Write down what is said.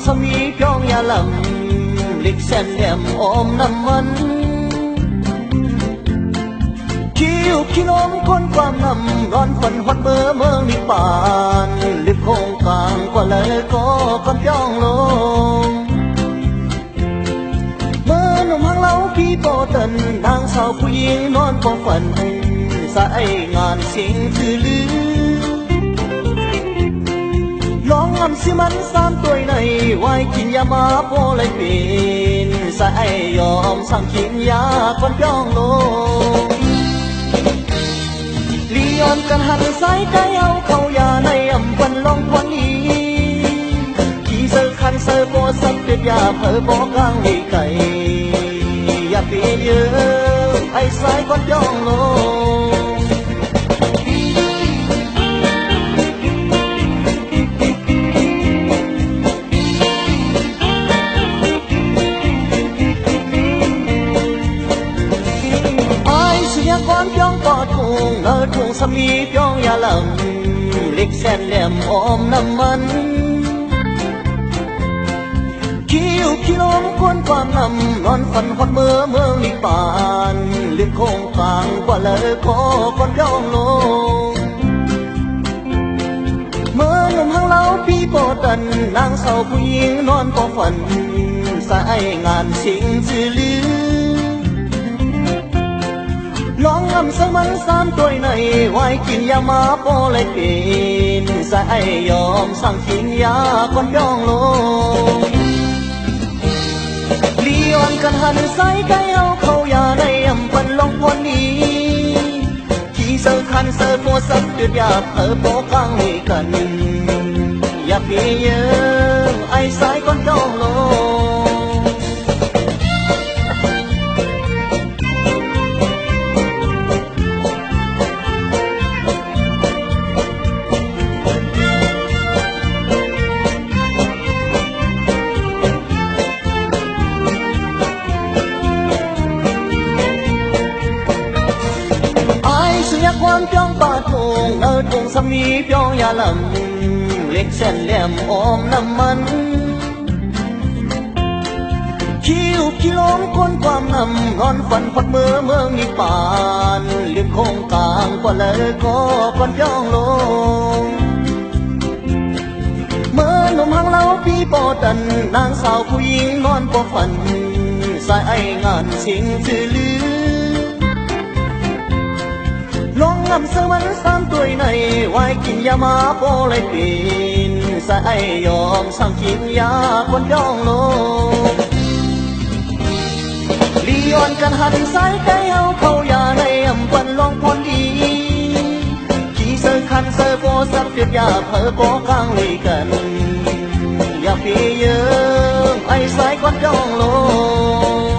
สมีพยองยาลำลิกเส้นแหลมอมน้ำมันคิวขี้น้องคนความนำร้อนฝันหดเบอร์เมืองนิปานลิบโคงกลางกว่าเลยก็คนพยองลงเมื่อหนุ่มหังเล้าพี่โปตันนางสาวผู้หญิงนอนพอฝันสายงานสิ่งคือลือลองงำสิมันสามตัวในไว้กินยามาโพเลยเป็นสายยอมสั่งกินยาคนพยองลงลีออนกันหันสายใจเอาเข้ายาในอำวันลองควันอีขี่เสือคันเสือโบสับเด็ดยาเผอบอกกลางอีไก่อย่าเปลี่ยนเยอะไอ้สายคนพยองลงก้อนพยองปอดคงเออทุ่งสมีพยองยาลำเล็กแสนแหลมอมน้ำมันคิวขี้น้องคนความนำนอนฝันหดเมื่อเมืองนิปานลืมโคงกลางกว่าเลยขอคนพยองลงเมื่อหนุ่มหังเล้าพี่โปตันนางสาวผู้หญิงนอนก็ฝันสายงานสิ่งสื่อลือลองงำใส่มันสามตัวในไว้กินยามาโปเลยเป็นสายยอมสั่งกินยาคนพยองลงลีออนกันหันสายใจเอาเข้ายาในอำปันลองวันนี้ขี่เสือคันเสือโฟสับเดือดยาเผอโปกลางให้กันอย่าเพียเยอะไอ้สายคนพยองลงความพยองปาดคงเออทุ่งสมีพยองยาลำเล็กเส้นแหลมอมน้ำมันคิวขี้ล้มคนความนำนอนฝันพัดเมื่อเมืองนิปานลืมโคงกลางกว่าเลยก็คนพยองลงเมื่อหนุ่มหังเล้าพี่โปตันนางสาวผู้หญิงนอนก็ฝันสายงานสิ่งสื่อลือลองงำเสือมันสามตัวในไว้กินยามาโปเลยเป็นสายยอมสั่งกินยาคนพยองลงลีออนกันหันสายใจเอาเข้ายาในอำปันลองพอนดีขี่เสือคันเสือโฟสับเดือดยาเผอโปกลางเลยกันอย่าเพียเยอะไอ้สายคนพยองลง